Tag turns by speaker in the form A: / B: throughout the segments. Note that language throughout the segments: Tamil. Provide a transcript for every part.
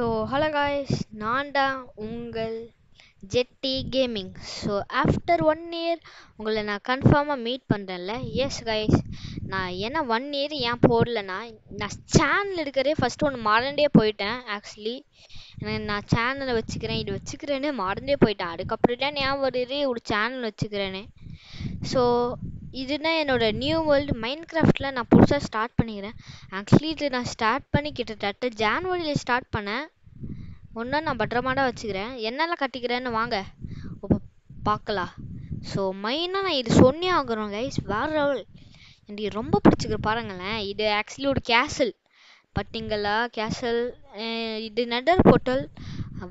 A: Hello guys, நான் தான் உங்கள் ஜெட்டி கேமிங். ஆஃப்டர் 1 இயர் உங்களை நான் கன்ஃபார்மாக மீட் பண்ணுறேன்ல. எஸ் கைஸ், நான் ஏன்னா 1 இயர் ஏன் போடலன்னா, நான் சேனல் எடுக்கிறதே ஃபஸ்ட்டு ஒன்று மறந்தே போயிட்டேன். ஆக்சுவலி நான் சேனலை வச்சுக்கிறேன், இது வச்சுக்கிறேன்னு மறந்தே போயிட்டேன். அதுக்கப்புறம் தான் ஞாபகம் வருது ஒரு சேனல் வச்சுக்கிறேன்னு. ஸோ இதுதான் என்னோட நியூ வேர்ல்டு மைண்ட் கிராஃப்டில் நான் புதுசாக ஸ்டார்ட் பண்ணிக்கிறேன். ஆக்சுவலி இது நான் ஸ்டார்ட் பண்ணி கிட்டத்தட்ட ஜான்வரியில் ஸ்டார்ட் பண்ணேன். ஒன்றும் நான் பத்திரமா தான் வச்சுக்கிறேன். என்னெல்லாம் கட்டிக்கிறேன்னு வாங்க இப்போ பார்க்கலாம். ஸோ மெயினாக நான் இது சொன்னே ஆகுறோம் கைஸ், வேறு லெவல். எனக்கு ரொம்ப பிடிச்சிருக்கு பாருங்களேன். இது ஆக்சுவலி ஒரு கேசல் பட்டிங்களா கேசல். இது நெடர் போர்ட்டல்.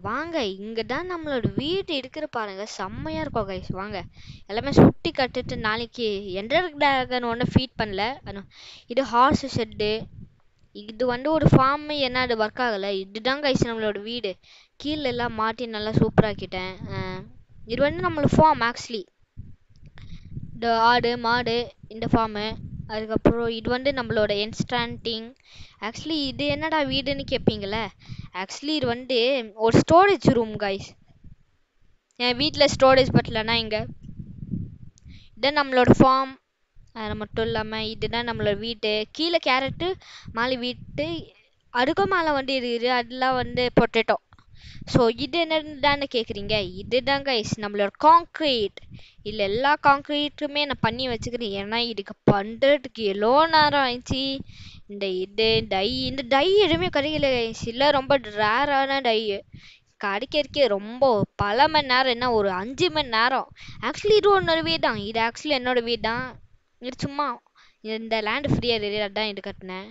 A: வாங்க, இங்கே தான் நம்மளோட வீடு இருக்கிற பாருங்க, செம்மையாக இருக்கும் கைஸ். வாங்க எல்லாமே சுட்டி கட்டுட்டு நாளைக்கு என்டர் டிராகன் ஒன்று ஃபீட் பண்ணல. இது ஹார்ஸ் ஷெட்டு. இது ஒரு ஃபார்ம், என்ன அது ஒர்க் ஆகலை. இதுதான் கைஸ் நம்மளோட வீடு. கீழே எல்லாம் மாட்டி நல்லா சூப்பராக்கிட்டேன். இது நம்மளோட ஃபார்ம் ஆக்சுவலி. இந்த ஆடு மாடு இந்த ஃபார்மு. அதுக்கப்புறம் இது நம்மளோட இன்ஸ்டான்டிங். ஆக்சுவலி இது என்னடா வீடுன்னு கேட்பீங்களே, ஆக்சுவலி இது ஒரு ஸ்டோரேஜ் ரூம் கைஸ். என் வீட்டில் ஸ்டோரேஜ் பட்டலன்னா இங்கே இதுதான் நம்மளோட ஃபார்ம். அது மட்டும் இல்லாமல் இதுதான் நம்மளோட வீட்டு. கீழே கேரட்டு, மேலே வீட்டு, அதுக்கும் மேலே இருக்குது அதெல்லாம் பொட்டேட்டோ. ஸோ இது என்னதான்னு கேட்குறீங்க, இதுதான் கைஸ் நம்மளோட காங்க்ரீட். இல்லை எல்லா காங்க்ரீட்டுமே நான் பண்ணி வச்சுக்கிறேன். ஏன்னா இதுக்கு பண்ணுறதுக்கு எவ்வளோ நேரம் ஆயிடுச்சு. இந்த டை எதுவுமே கிடைக்கல கைஸ். இல்லை ரொம்ப ரேரான டை கிடைக்கிறதுக்கே ரொம்ப பல மணி நேரம், என்ன ஒரு 5 மணி நேரம். ஆக்சுவலி இது என்னோட வீடு தான். இது ஆக்சுவலி என்னோட வீடு தான். இது சும்மா இந்த லேண்டு ஃப்ரீயாக ஏரியா தான் இது கட்டினேன்.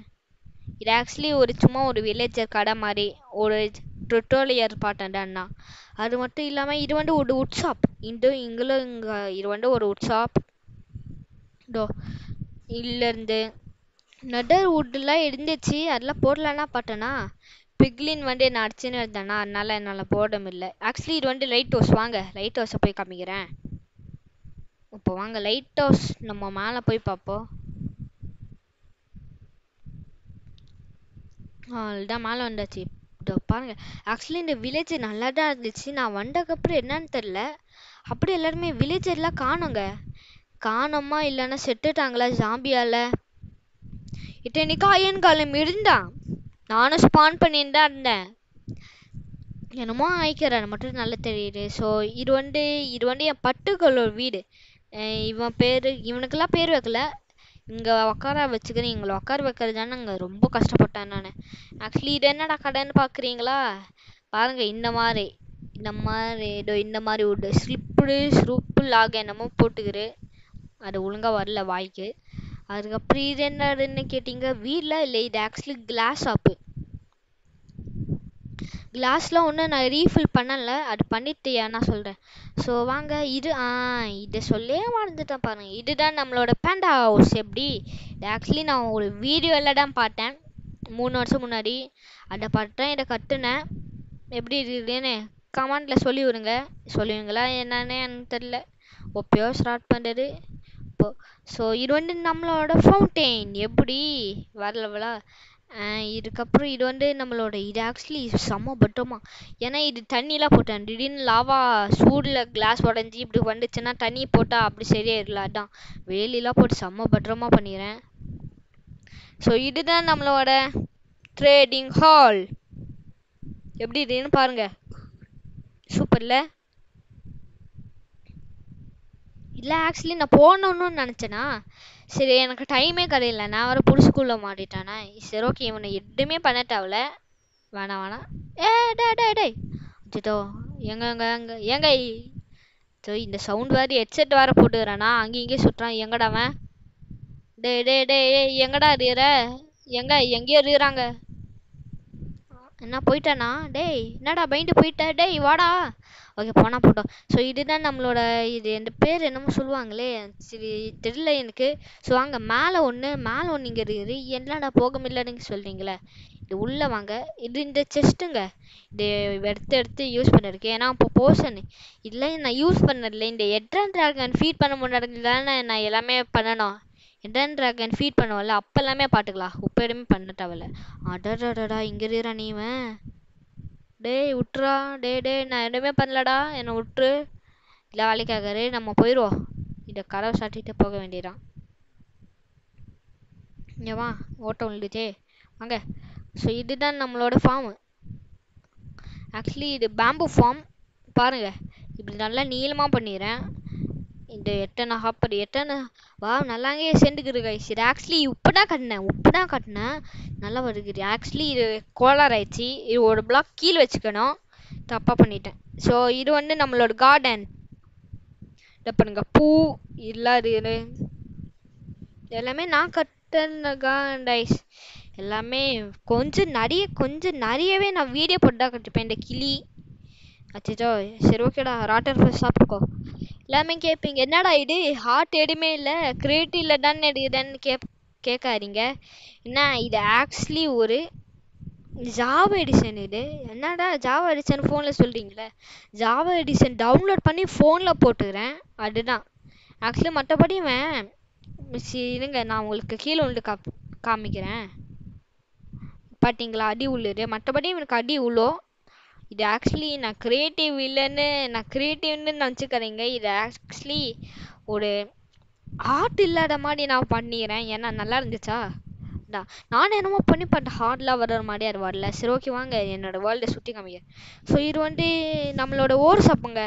A: இது ஆக்சுவலி சும்மா ஒரு வில்லேஜர் கடை மாதிரி ஒரு டுட்டோலியர் பாட்டேன்டா. அது மட்டும் இல்லாமல் இது ஒரு உட் ஷாப். இங்கே இது ஒரு உட் ஷாப். இதோ இதுலேருந்து நெடர் வுட்லாம் இருந்துச்சு, அதெல்லாம் போடலான்னா பார்த்தேன்னா பிக்லின் என்ன அடிச்சுன்னு இருந்தானா, அதனால என்னால் போட முடியல. ஆக்சுவலி இது லைட் ஹவுஸ். வாங்க லைட் ஹவுஸை போய் காமிக்கிறேன். இப்போ வாங்க லைட் ஹவுஸ் நம்ம மேலே போய் பார்ப்போம். அதுதான் மேலே வந்தாச்சு. இதோ பாருங்க, ஆக்சுவலி இந்த வில்லேஜ் நல்லா தான் இருந்துச்சு. நான் வந்ததுக்கப்புறம் என்னன்னு தெரில, அப்படி எல்லாருமே வில்லேஜர்லாம் காணுங்க. காணோமா இல்லைன்னா செத்துட்டாங்களா ஜாம்பியால். இத்தனைக்கும் அயன் காலம் இருந்தான், நானும் ஸ்பான் பண்ணிட்டு தான் இருந்தேன். என்னமோ ஆயிக்கிறேன் மட்டும் நல்லா தெரியுது. ஸோ இது என் பட்டுக்களோட வீடு. இவனுக்கெல்லாம் பேர் வைக்கல, இங்கே உட்கார வச்சுக்கிறேன். இவங்களை உட்கார வைக்கிறது தானே இங்கே ரொம்ப கஷ்டப்பட்டேன் நான். ஆக்சுவலி இது என்னடா கடைன்னு பார்க்குறீங்களா, பாருங்க இந்த மாதிரி ஏதோ இந்த மாதிரி ஒரு ஸ்ரூப்பு லாக் என்னமோ போட்டுக்கிறு. அது ஒழுங்காக வரல வாய்க்கு. அதுக்கப்புறம் இது என்னன்னு கேட்டிங்க, வீடெலாம் இல்லை, இது ஆக்சுவலி கிளாஸ் ஷாப்பு. கிளாஸ்லாம் ஒன்றும் நான் ரீஃபில் பண்ணலை, அது பண்ணிட்டு நான் சொல்கிறேன். ஸோ வாங்க இதை சொல்லே மறந்துட்டேன் பாருங்கள். இதுதான் நம்மளோட பேண்டா ஹவுஸ். எப்படி இது ஆக்சுவலி நான் ஒரு வீடியோவில் தான் பார்த்தேன் 3 வருஷம் முன்னாடி. அதை பார்த்தேன், இதை கட்டுனேன். எப்படி இருக்குதுன்னு கமெண்டில் சொல்லுவீங்களா என்னன்னு எனக்கு தெரில. ஒப்பையோ ஸ்டார்ட் பண்ணுறது இப்போ. ஸோ இது நம்மளோட ஃபவுண்டெயின். எப்படி வரலவளா. இதுக்கப்புறம் இது நம்மளோட இது ஆக்சுவலி செம்ம பட்டமா. ஏன்னா இது தண்ணிலாம் போட்டேன், திடீர்னு லாவா சூடில் கிளாஸ் உடஞ்சி இப்படி வந்துச்சுன்னா தண்ணி போட்டால் அப்படி சரியாயிடல. அதான் வேலிலாம் போட்டு செம்ம பத்திரமா பண்ணிடுறேன். ஸோ இதுதான் நம்மளோட ட்ரேடிங் ஹால். எப்படி இதுன்னு பாருங்க, சூப்பர்ல. இல்லை ஆக்சுவலி நான் போகணுன்னு நினச்சேன்னா, சரி எனக்கு டைமே கிடையில, நான் வர புதுசுக்குள்ளே மாட்டிட்டானே. சரி ஓகே, இவனை எதுவுமே பண்ண தேவையில்ல. வேணாம் டே ஜிதோ எங்க இந்த சவுண்ட் வேறு ஹெட்செட் வேறு போட்டுக்கிறானா, அங்கேயும் இங்கேயும் சுட்டுறான். எங்கடா அவன்? டே எங்கடா இருக்கிற? எங்கேயோ இருக்கிறாங்க. என்ன போயிட்டானா? டேய் என்னடா பயந்து போயிட்ட? டேய் வாடா. ஓகே போனால் போட்டோம். ஸோ இதுதான் நம்மளோட இது இந்த பேர் என்னமோ சொல்லுவாங்களே, சரி தெரியல எனக்கு. ஸோ வாங்க மேலே ஒன்று இங்கே இருக்குது. என்னடா போக முடியலன்னு சொல்கிறீங்களே, இது உள்ளே வாங்க. இது இந்த செஸ்ட்டுங்க, இது எடுத்து யூஸ் பண்ணியிருக்கேன். ஏன்னா இப்போ போர்ஷன் இல்லை நான் யூஸ் பண்ணதில்லை. இந்த எட்ரன் டிராகன் ஃபீட் பண்ண முன்னாடி தானே நான் எல்லாமே பண்ணணும். எட்ரன் டிராகன் ஃபீட் பண்ணுவோம்ல, அப்போ எல்லாமே பார்த்துக்கலாம். இப்போ எதுவுமே பண்ண தேவையில்ல. அடடா இங்கே இருக்கிறா நீவன். டேய் விட்றா. டேய் நான் எதுவுமே பண்ணலடா, என்னை விட்டுரு. இல்லை வேலைக்காகாரு, நம்ம போயிடுவோம். இதை கதவை சாத்திட்டு போக வேண்டியதான். இங்கே வா, ஓட்டம் விழுந்துச்சே, வாங்க. ஸோ இதுதான் நம்மளோட ஃபார்மு. ஆக்சுவலி இது பேம்பு ஃபார்ம். பாருங்க, இப்படி நல்லா நீளமாக பண்ணிடுறேன். இந்த எட்டனை ஹாப்பர் எட்டனை வா நல்லாங்கே சென்றுக்குது கைஸ். இது ஆக்சுவலி உப்பு தான் கட்டினேன் நல்லா வருகுது. ஆக்சுவலி இது கோளார் ஆயிடுச்சு. இது ஒரு பிளாக் கீழே வச்சுக்கணும், தப்பாக பண்ணிட்டேன். ஸோ இது வந்து நம்மளோட கார்டன். இதை பண்ணுங்க, பூ இல்லாது எல்லாமே நான் கட்டின கார்டன். எல்லாமே கொஞ்சம் நிறையவே நான் வீடியோ போட்டு தான் கட்டிப்பேன். இந்த கிளி அச்சோ, சரி ஓகேடா, ராட்டர் ஃபிஷ் சாப்பிட்டுக்கோ. எல்லாமே கேட்பீங்க, என்னடா இது ஹார்ட் எதுவுமே இல்லை, கிரியேட்டிவ்ல தான் எடுக்குதுன்னு கேட்காதீங்க. என்ன இது ஆக்சுவலி ஒரு ஜாவா எடிஷன். இது என்னடா ஜாவா எடிஷன் ஃபோனில் சொல்கிறீங்களே, ஜாவா எடிஷன் டவுன்லோட் பண்ணி ஃபோனில் போட்டுக்கிறேன், அதுதான் ஆக்சுவலி. மற்றபடி இருங்க, நான் உங்களுக்கு கீழே உள்ள காமிக்கிறேன். பார்த்தீங்களா, அடி உள்ளது. மற்றபடி எனக்கு அடி உள்ளோ. இது ஆக்சுவலி நான் கிரியேட்டிவ்னு நினச்சிக்கிறேங்க. இது ஆக்சுவலி ஒரு ஹார்ட் இல்லாத மாதிரி நான் பண்ணிக்கிறேன். ஏன்னா நல்லா இருந்துச்சா, நான் என்னமோ பண்ணி பண்ண ஹார்ட்லாம் வர்ற மாதிரி அது வரல. சரி ஓகே, வாங்க என்னோடய வேர்ல்டை சுற்றி காமிக்க. ஸோ இது வந்து நம்மளோட ஓர் சாப்புங்க.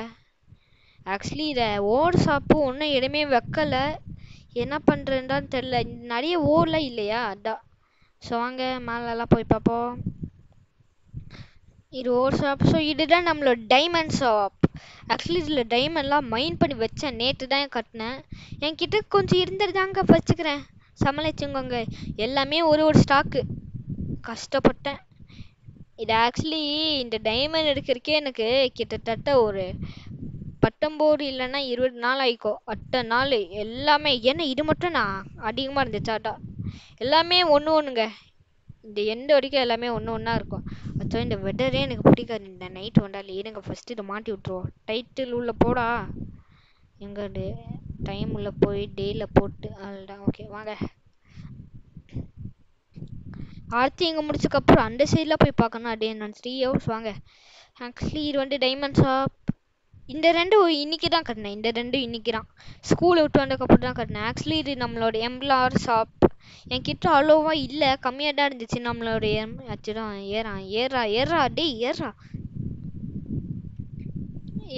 A: ஆக்சுவலி இதை ஓர் சாப்பு ஒன்றும் எதுவுமே வைக்கலை, என்ன பண்ணுறேன்டான்னு தெரில. நிறைய ஓர்லாம் இல்லையா, அதான். ஸோ வாங்க மேலெல்லாம் போய் பார்ப்போம். இது ஓர் ஷாப். ஸோ இதுதான் நம்மளோட டைமண்ட் ஷாப். ஆக்சுவலி இதில் டைமண்ட்லாம் மைன் பண்ணி வச்சேன், நேற்று தான் கட்டினேன். என்கிட்ட கொஞ்சம் இருந்துருதாங்க, வச்சுக்கிறேன், சமாளிச்சுங்கோங்க. எல்லாமே ஒரு ஸ்டாக்கு, கஷ்டப்பட்டேன். இது ஆக்சுவலி இந்த டைமண்ட் எடுக்கிறதுக்கே எனக்கு கிட்டத்தட்ட ஒரு 19 இல்லைன்னா 20 நாள் ஆயிக்கோ. அட்டை நாள் எல்லாமே. ஏன்னா இது மட்டும் நான் அதிகமாக இருந்துச்சாட்டா. எல்லாமே ஒன்றுங்க, இந்த எண்டு வரைக்கும் எல்லாமே ஒன்றா இருக்கும். அச்சோ, இந்த வெதரே எனக்கு பிடிக்காது. இந்த நைட் வந்தாலே இருங்க, ஃபஸ்ட்டு இதை மாட்டி விட்ருவோம். டைட்டில் உள்ளே போடா, எங்கே டைம் உள்ளே போய் டேயில் போட்டு அதுதான். ஓகே வாங்க, அடுத்து இங்கே முடிச்சதுக்கப்புறம் அந்த சைடில் போய் பார்க்கணும். அப்படியே நான் 3 hours. வாங்க. ஆக்சுவலி இது வந்து டைமண்ட் ஷாப். இந்த ரெண்டும் இன்னைக்கு தான் கட்டினேன். இந்த ரெண்டும் இன்னைக்கு தான் ஸ்கூலை விட்டு வந்ததுக்கப்புறம் தான் கட்டினேன். ஆக்சுவலி இது நம்மளோட எம்ப்ளார் ஷாப். என்கிட்ட அவ்வளோவா இல்லை, கம்மியாக தான் இருந்துச்சு. நம்மளுடைய ஆச்சுதான். ஏறா டேய் ஏறா.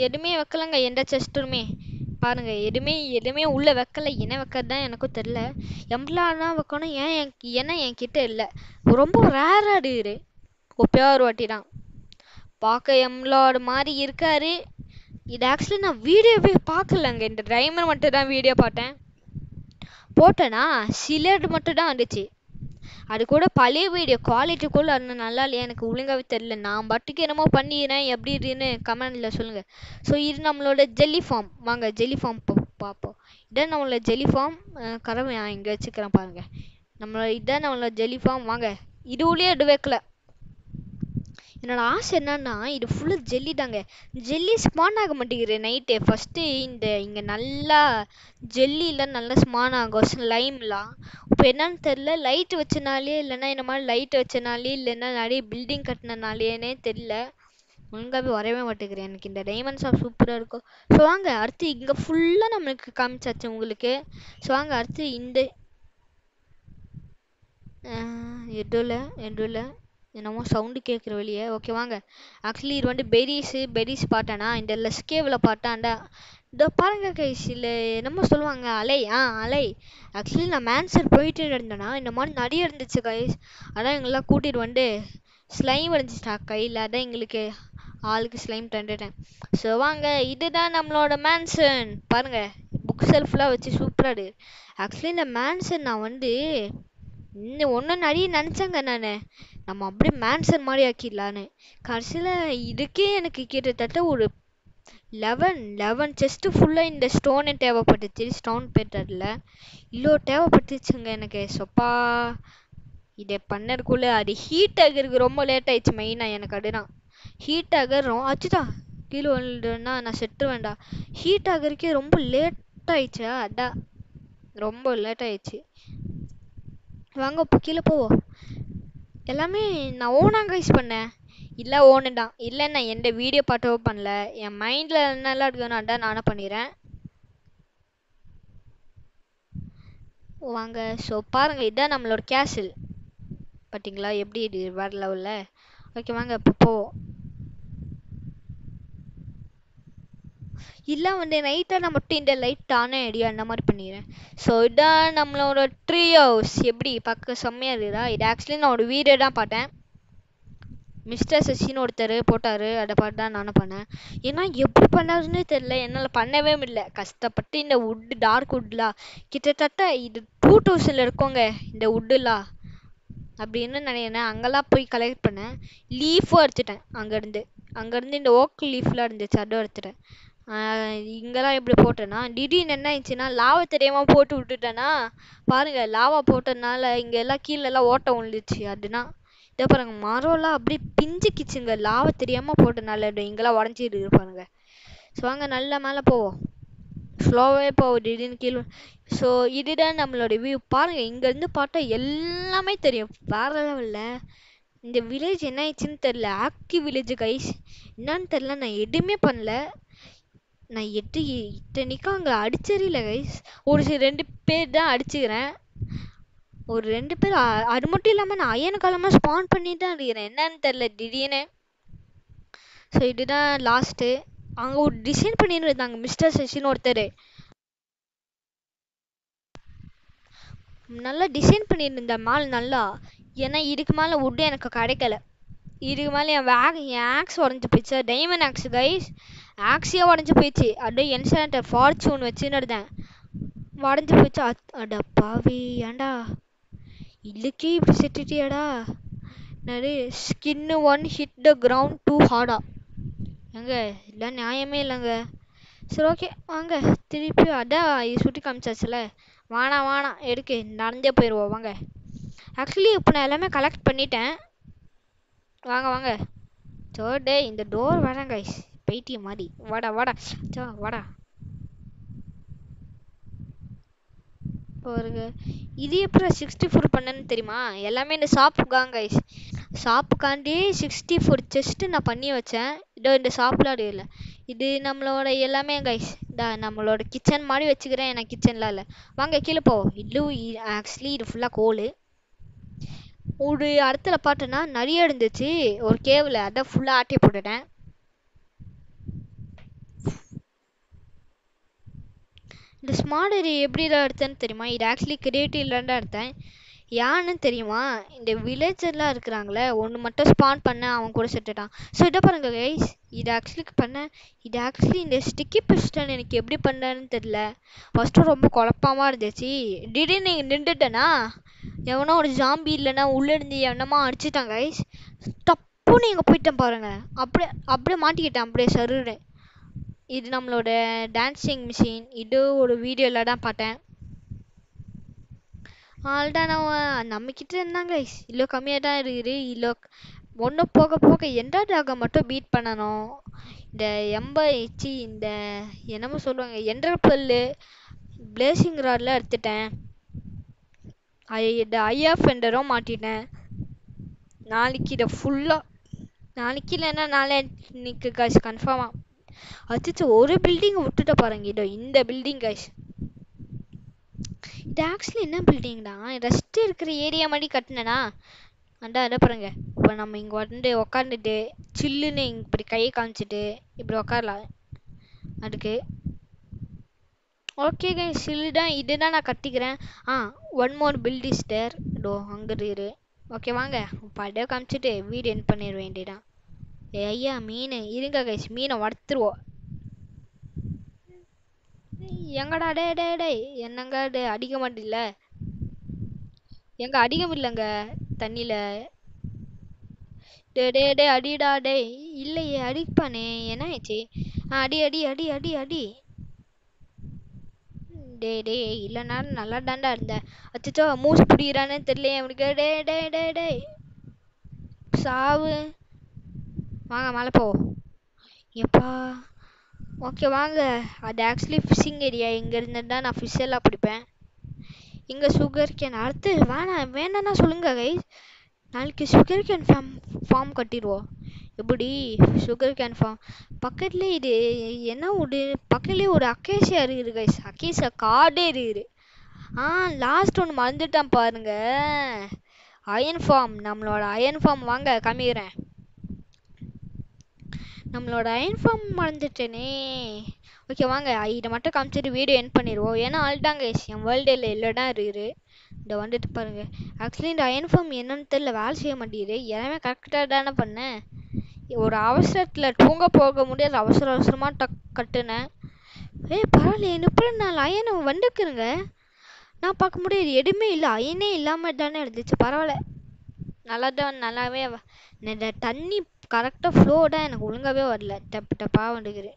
A: எதுவுமே வைக்கலங்க, எந்த செஸ்ட்டுமே. பாருங்க, எதுவுமே உள்ளே வைக்கல. என்ன வைக்கிறது தான் எனக்கும் தெரில. எம்ப்ளார்னா வைக்கணும், ஏன்னா என்கிட்ட இல்லை. ரொம்ப ரேராக இருக்குது, ஒப்பையா ஒரு வாட்டி தான். பார்க்க எம்ப்ளார்டு மாதிரி இருக்காரு. இது ஆக்சுவலி நான் வீடியோவே பார்க்கலங்க, இந்த டைமண்ட் மட்டும் தான் வீடியோ பார்த்தேன். போட்டேன்னா சிலது மட்டும் தான் வந்துச்சு. அது கூட பழைய வீடியோ குவாலிட்டிக்குள்ளே அது நல்லா இல்லையா, எனக்கு ஒழுங்காகவே தெரில. நான் பாட்டுக்கு என்னமோ பண்ணிடுறேன், எப்படி இதுன்னு கமெண்டில் சொல்லுங்கள். ஸோ இது நம்மளோட ஜெல்லி ஃபார்ம். வாங்க ஜெல்லி ஃபார்ம் பார்ப்போம். இதான் நம்மளோட ஜெல்லி ஃபார்ம். கதவை நான் இங்கே வச்சுக்கிறேன் பாருங்கள். இதான் நம்மளோட ஜெல்லி ஃபார்ம். வாங்க, இது உள்ளே எடு வைக்கல. என்னோட ஆசை என்னன்னா, இது ஃபுல்லாக ஜெல்லி தாங்க. ஜெல்லி ஸ்பான் ஆக மாட்டேங்குது நைட்டு. ஃபஸ்ட்டு இங்கே நல்லா ஜெல்லிலாம் நல்லா ஸ்பான் ஆகும், ஸ்லைம்லாம். இப்போ என்னன்னு தெரில, லைட்டு வச்சனாலே இல்லைன்னா இந்த மாதிரி லைட்டு வச்சனாலே இல்லைன்னா நிறைய பில்டிங் கட்டினனாலேனே தெரில, ஒழுங்காகவே வரவே மாட்டேங்கிறேன். எனக்கு இந்த டைமண்ட் ஷாப் சூப்பராக இருக்கும். ஸோ வாங்க, அடுத்து இங்கே ஃபுல்லாக நம்மளுக்கு காமிச்சாச்சு உங்களுக்கு. ஸோ வாங்க, அடுத்து இந்த எதுல என்னமோ சவுண்டு கேட்குற வெளியே. ஓகே வாங்க. ஆக்சுவலி இது வந்து பெரிஸ் பார்த்தேன்னா, இந்த லெஸ்கேவில் பார்த்தாண்டா. இதோ பாருங்க கைஸ், இல்லை என்னமோ சொல்லுவாங்க, அலை. ஆக்சுவலி நான் மேன்சர் போயிட்டு இருந்தேன்னா இந்த மாதிரி நிறைய இருந்துச்சு கைஸ். அதான் எங்கெல்லாம் கூட்டிகிட்டு வந்து ஸ்லைம் இருந்துச்சுட்டா கையில், அதான் எங்களுக்கு ஆளுக்கு ஸ்லைம் தந்துட்டேன். ஸோ வாங்க, இதுதான் நம்மளோட மேன்சன். பாருங்க, புக் செல்ஃப்லாம் வச்சு சூப்பராக இருக்குது. ஆக்சுவலி இந்த மேன்சன் நான் வந்து இன்னும் ஒன்று நிறைய நினச்சேங்க நான், நம்ம அப்படியே மேன்சன் மாதிரி ஆக்கிடலான்னு. கடைசியில் இதுக்கே எனக்கு கிட்டத்தட்ட ஒரு 11 செஸ்ட்டு ஃபுல்லாக இந்த ஸ்டோனு தேவைப்பட்டுச்சு. ஸ்டோன் பேட்டரில் இவ்வளோ தேவைப்பட்டுச்சுங்க எனக்கு. சொப்பா, இதை பண்ணதுக்குள்ளே அது ஹீட் ஆகிறதுக்கு ரொம்ப லேட் ஆயிடுச்சு. மெயினாக எனக்கு அதுதான் ஹீட் ஆகிறோம். ஆச்சுதான், கீழே வந்துன்னா நான் செட்டு வேண்டாம். ஹீட் ஆகிறதுக்கே ரொம்ப லேட் ஆயிடுச்சா, அதான் ரொம்ப லேட் ஆயிடுச்சு. வாங்க இப்போ கீழே போவோம். எல்லாமே நான் ஓனாக கைஸ் பண்ணேன். இல்லை ஓனு தான். இல்லை நான் எந்த வீடியோ பார்ட்டோ பண்ணல, என் மைண்டில் என்னெல்லாம் இருக்குன்னு அதான் நானே பண்ணிடுறேன். வாங்க. ஸோ பாருங்கள், இதுதான் நம்மளோட கேசில். பார்த்தீங்களா எப்படி இது வேறு லெவலில். ஓகே வாங்க இப்போ போவோம். இல்லை வந்து நைட்டாக நான் மட்டும் இந்த லைட் ஆனே ஐடியா அந்த மாதிரி பண்ணிடுறேன். ஸோ இதான் நம்மளோட ட்ரீ ஹவுஸ். எப்படி பார்க்க செம்மையாக இருக்குதா? இது ஆக்சுவலி நான் ஒரு வீடியோ தான் பார்த்தேன். மிஸ்டர் சச்சின்னு ஒருத்தர் போட்டார், அதை பார்த்து தான் நானும் பண்ணேன். ஏன்னா எப்படி பண்ணாருன்னு தெரில, என்னால் பண்ணவே முடியல. கஷ்டப்பட்டு இந்த வுட்டு டார்க் வுட்லாம் கிட்டத்தட்ட இது 2000 இருக்கோங்க இந்த வுட்டுலாம் அப்படின்னு நினைக்கிறேன். அங்கெல்லாம் போய் கலெக்ட் பண்ணேன். லீஃபும் எடுத்துட்டேன் அங்கேருந்து இந்த ஓக் லீஃப்லாம் இருந்துச்சு, அதுவும் எடுத்துட்டேன். இங்கெல்லாம் எப்படி போட்டேன்னா திடீர்னு என்ன ஆயிடுச்சுன்னா லாவா தெரியாமல் போட்டு விட்டுட்டேன்னா பாருங்கள், லாவா போட்டதுனால இங்கே எல்லாம் கீழெல்லாம் ஓட்டம் விழுந்துச்சு. அதுனா இதை பாருங்க, மரம்லாம் அப்படியே பிஞ்சுக்கிச்சுங்க லாவா தெரியாமல் போட்டதுனால. இங்கெல்லாம் உடஞ்சிட்டு பாருங்க. ஸோ வாங்க நல்லா மேலே போவோம். ஸ்லோவே போவோம் திடீர்னு கீழே. ஸோ இதுதான் நம்மளோட வியூ. பாருங்கள், இங்கேருந்து பார்த்தா எல்லாமே தெரியும். வேறு லெவலில். இந்த வில்லேஜ் என்ன ஆயிடுச்சுன்னு தெரில. ஆக்டிவ் வில்லேஜ் கைஸ் என்னன்னு தெரில. நான் எதுவுமே பண்ணல. நான் இத்தனைக்கும் அங்கே அடிச்சறியில கைஸ். ஒரு 2 பேர் தான் அடிச்சுக்கிறேன். ஒரு 2 பேர். அது மட்டும் இல்லாமல் நான் அயன் காலமாக ஸ்பான் பண்ணி தான் இருக்கிறேன். என்னன்னு தெரில திடீர்னு. ஸோ இதுதான் லாஸ்ட்டு. அங்கே ஒரு டிசைன் பண்ணிட்டு இருந்தாங்க மிஸ்டர் சச்சின்னு ஒருத்தர். நல்லா டிசைன் பண்ணிட்டு இருந்த மால் நல்லா. ஏன்னா இதுக்கு மேலே வுட்டு எனக்கு கிடைக்கல. இதுக்கு மேலே என் ஆக்ஸ் உடஞ்சி போயிடுச்சு. Diamond aux guys. ஆக்ஸியாக உடஞ்சி போயிடுச்சு. அப்படியே என்சாண்டர் ஃபார்ச்சூன் வச்சுன்னு இருந்தேன், உடஞ்சி போயிடுச்சு. அட பாவி, ஏண்டா இதுக்கே இப்படி செட்டுட்டியாடா. நிறைய ஸ்கின்னு 1 ஹிட் த கிரவுண்ட் 2 ஹார்டா. எங்க இல்லை நியாயமே இல்லைங்க. சரி ஓகே வாங்க திருப்பி அதான் சுட்டி காமிச்சாச்சுல. வாணா எடுக்கு, நடந்தே போயிடுவோம் வாங்க. ஆக்சுவலி இப்போ நான் எல்லாமே கலெக்ட் பண்ணிட்டேன். வாங்க. சோ டே இந்த டோர் வரேன் கைஸ், பைத்தியம் மாதிரி. வாடா சோ வாடா. பாருங்க, இது எப்படி 64 பண்ணேன்னு தெரியுமா? எல்லாமே இந்த ஷாப்புக்காங்க கைஸ். ஷாப்புக்காண்டி 64 செஸ்ட்டு நான் பண்ணி வச்சேன். இதோ இந்த ஷாப்லாம் இல்லை. இது நம்மளோட எல்லாமே கைஸ். நம்மளோட கிச்சன் மாதிரி வச்சுக்கிறேன். எனக்கு கிச்சன்லாம் இல்லை. வாங்க கீழே போவோம். ஆக்சுவலி இது ஃபுல்லாக கோல். ஒரு இடத்துல பார்த்தோன்னா நிறைய இருந்துச்சு ஒரு கேவில், அதான் ஃபுல்லாக ஆட்டி போட்டுட்டேன். இந்த ஸ்மார்ட் ஏரியா எப்படி தான் எடுத்தேன்னு தெரியுமா? இது ஆக்சுவலி கிரியேட்டிவ்லாம் தான் எடுத்தேன். யான்னு தெரியுமா? இந்த வில்லேஜர்லாம் இருக்கிறாங்களே, ஒன்று மட்டும் ஸ்பான் பண்ண அவன் கூட செத்துட்டான். ஸோ இதை பாருங்க கைஸ், இது ஆக்சுவலி இந்த ஸ்டிக்கி பிஸ்டன் எனக்கு எப்படி பண்ணேன்னு தெரில. ஃபஸ்ட்டு ரொம்ப குழப்பமாக இருந்துச்சு. திடீர்னு நீங்கள் நின்றுட்டேன்னா எவனோ ஒரு ஜாம்பி இல்லைன்னா உள்ளே இருந்து என்னமா அடிச்சுட்டான் கைஸ். தப்புன்னு நீங்கள் போயிட்டேன் பாருங்க. அப்படியே மாட்டிக்கிட்டேன் அப்படியே சருன்னு. இது நம்மளோட டான்ஸிங் மிஷின். இது ஒரு வீடியோவில் தான் பார்த்தேன். ஆல்தான் நம்மக்கிட்ட இருந்தாங்க இவ்வளோ கம்மியாக தான் இருக்குது. இவ்வளோ ஒன்று போக எந்த டாகை மட்டும் பீட் பண்ணணும். இந்த இந்த என்னமோ சொல்லுவாங்க என்டர்பல்லு பிளேசிங் ராட்லாம் எடுத்துட்டேன். இந்த ஐஎஃப் எண்டரும் மாட்டிட்டேன். நாளைக்கு இதை நாளைக்கு இல்லைன்னா நாளைக்கு காசு கன்ஃபார்மாக அச்சிச்சு. ஒரு பில்டிங்கை விட்டுட்டு பாருங்க. இதோ இந்த பில்டிங் காசு. இது ஆக்சுவலி என்ன பில்டிங் தான், ரெஸ்ட் இருக்கிற ஏரியா மாதிரி கட்டினேனா. அதை பாருங்க. இப்போ நம்ம இங்கே வந்து உக்காந்துட்டு சில்லுன்னு இப்படி கையை காமிச்சிட்டு இப்படி உக்காரலாம். அதுக்கு ஓகே சில்லு தான். இதுதான் நான் கட்டிக்கிறேன். One more build is there. டோ அங்கே இரு. ஓகே வாங்க படம் காமிச்சிட்டு வீடு என் பண்ணிட வேண்டியதான். ஐயா மீன் இருங்க கைஸ், மீனை வளர்த்துருவோம். எங்கடா டே என்னங்க அடிக்க மாட்டில்ல? எங்க அடிக்க இல்லைங்க தண்ணியில். டே அடிடா டே. இல்லையே அடிப்பானே, என்ன ஆயிடுச்சு? அடி. டே இல்லைன்னா நல்லா தாண்டா இருந்தேன். அச்சோ மூச்சு பிடிக்கிறானே தெரியல அவனுக்கு. டே சாவு. வாங்க மேலே போ. எப்பா ஓகே வாங்க. அது ஆக்சுவலி ஃபிஷ்ஷிங் ஏரியா. இங்கே இருந்து தான் நான் ஃபிஷ் எல்லாம் பிடிப்பேன். இங்கே சுகர் கேன் அடுத்து வேணான்னா சொல்லுங்க கைஸ். நாளைக்கு சுகர் கேன் ஃபார்ம் கட்டிடுவோம். எப்படி சுகர் கேன் ஃபார்ம் பக்கத்துலேயே இது என்ன ஒரு பக்கத்துலேயே ஒரு அக்கேசியா இருக்குது கைஸ். அக்கேசியா காடே இருக்குது. லாஸ்ட் ஒன்று மறந்துட்டான் பாருங்க. அயன் ஃபார்ம், நம்மளோட அயன் ஃபார்ம் வாங்க காமிக்கிறேன். நம்மளோட அயன் ஃபார்ம் மறந்துட்டேனே. ஓகே வாங்க, இதை மட்டும் காமிச்சிட்டு வீடியோ என் பண்ணிடுவோம். ஏன்னா ஆள்தாங்க என் வேர்ல்டில் இல்லைனா இருக்குது. இந்த வந்துட்டு பாருங்க. ஆக்சுவலி இந்த அயன் ஃபார்ம் என்னன்னு தெரியல, வேலை செய்ய மாட்டேங்குது. எல்லாமே கரெக்டாக தானே பண்ணேன். ஒரு அவசரத்தில் தூங்க போக முடியாது, அவசர அவசரமாக கட்டுனேன். பரவாயில்ல, எப்படி நான் அயனை வந்துக்குறேங்க. நான் பார்க்க முடியாது, எதுவுமே இல்லை, அயனே இல்லாமல் தானே இருந்துச்சு. பரவாயில்ல, நல்லாவே இந்த தண்ணி கரெக்டாக ஃப்ளோ தான் எனக்கு ஒழுங்காகவே வரல, டப்பு டப்பாக வந்துக்குது.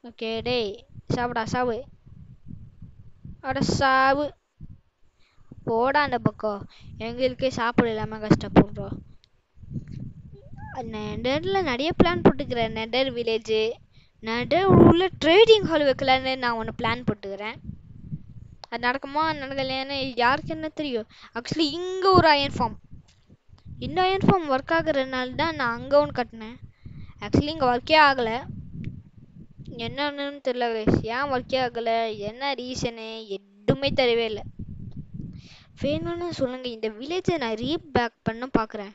A: ஓகே டேய் சாப்பிடா சாவு. அட சாவு போடா அந்த பக்கம். எங்களுக்கே சாப்பிட இல்லாமல் கஷ்டப்படுறோம். நெடரில் நிறைய பிளான் போட்டுக்கிறேன். நெடர் வில்லேஜு, நெடர் உள்ள ட்ரேடிங் ஹால் வைக்கலான்னு நான் ஒன்று பிளான் போட்டுக்கிறேன். அது நடக்குமா நடக்கலையான்னு யாருக்கு என்ன தெரியும். ஆக்சுவலி இங்கே ஒரு அயன் ஃபார்ம், இந்த அயன் ஃபார்ம் ஒர்க் ஆகுறதுனால தான் நான் அங்கே ஒன்று கட்டினேன். ஆக்சுவலி இங்கே ஒர்க்கே ஆகலை, என்னன்னு தெரியல. ஏன் ஒர்க்கே ஆகலை, என்ன ரீசனு எதுவுமே தெரியவே இல்லை. வேணும்னு சொல்லுங்கள், இந்த வில்லேஜை நான் ரீபேக் பண்ண பார்க்குறேன்.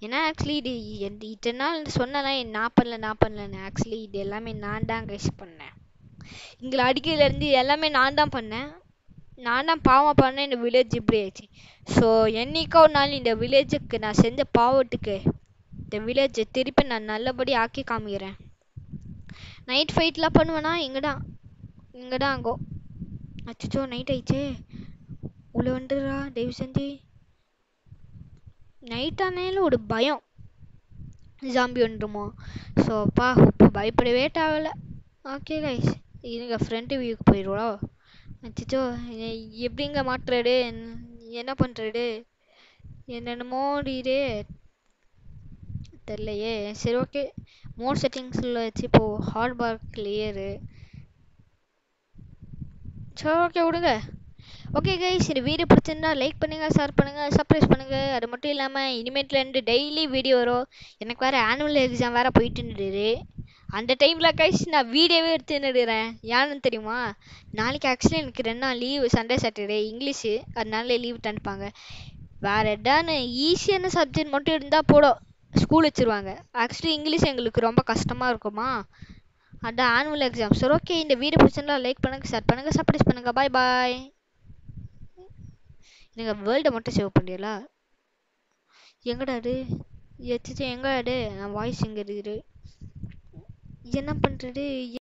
A: ஏன்னா ஆக்சுவலி இது இத்தனை நாள் சொன்னலாம் நான் பண்ணலன்னு. ஆக்சுவலி இது எல்லாமே நான் தான் கைஸ் பண்ணேன். இங்கே அடிக்கிறதுலேருந்து எல்லாமே நான் தான் பண்ணேன். நான் தான் பாவம் பண்ணேன், இந்த வில்லேஜ் இப்படி ஆயிடுச்சு. ஸோ என்னைக்கோ ஒரு நாள் இந்த வில்லேஜுக்கு நான் செஞ்ச பாவத்துக்கு இந்த வில்லேஜை திருப்பி நான் நல்லபடி ஆக்கி காமிக்கிறேன். நைட் ஃபைட்லாம் பண்ணுவேன்னா இங்கே தான் அங்கோ. அச்சோ நைட் ஆயிடுச்சே, உள்ள வந்துடுறா தயவு செஞ்சு. நைட் ஆனாலும் ஒரு பயம், ஜாம்பி வந்துடுமோ. ஸோ இப்போ பயப்படவே தேவையில்ல. ஓகே கைஸ், இருங்க ஃப்ரண்ட் வியூக்கு போயிடுவோம். அச்சோ எப்படிங்க மாட்டுறாடு, என்ன பண்ணுறாடு, என்னென்னமோ இது தெரிலையே. சரி ஓகே, மோர் செட்டிங்ஸில் வச்சு இப்போது ஹார்ட் பார் கிளியரு. சரி ஓகே விடுங்க. ஓகே கைஸ், இந்த வீடியோ பிடிச்சிருந்தா லைக் பண்ணுங்கள், ஷேர் பண்ணுங்கள், சப்ஸ்கிரைப் பண்ணுங்கள். அது மட்டும் இல்லாமல் இனிமேட்லேருந்து டெய்லி வீடியோ வரும். எனக்கு வேறு ஆனுவல் எக்ஸாம் வேறு போயிட்டு இருந்தது. அந்த டைமில் கைஸ் நான் வீடியோவே எடுத்து நின்றுடுறேன். ஏன்னு தெரியுமா, நாளைக்கு ஆக்சுவலி எனக்கு 2 நாள் லீவு, சண்டே சாட்டர்டே இங்கிலீஷு, அதனால லீவ் அனுப்பாங்க. வேறு எதான்னு ஈஸியான சப்ஜெக்ட் மட்டும் இருந்தால் போடும், ஸ்கூல் வச்சுருவாங்க. ஆக்சுவலி இங்கிலீஷ் எங்களுக்கு ரொம்ப கஷ்டமாக இருக்குமா, அதான் ஆனுவல் எக்ஸாம். சரி ஓகே, இந்த வீடியோ பிடிச்சிருந்தா லைக் பண்ணுங்கள், ஷேர் பண்ணுங்கள், சப்ஸ்கிரைப் பண்ணுங்கள். பாய் பாய். நீங்கள் வேர்ல்டை மட்டும் சேவ் பண்ணிடலா. எங்கடா அது எங்கடா அது, வாய்ஸ் எங்கே இருக்குது, என்ன பண்ணுறது.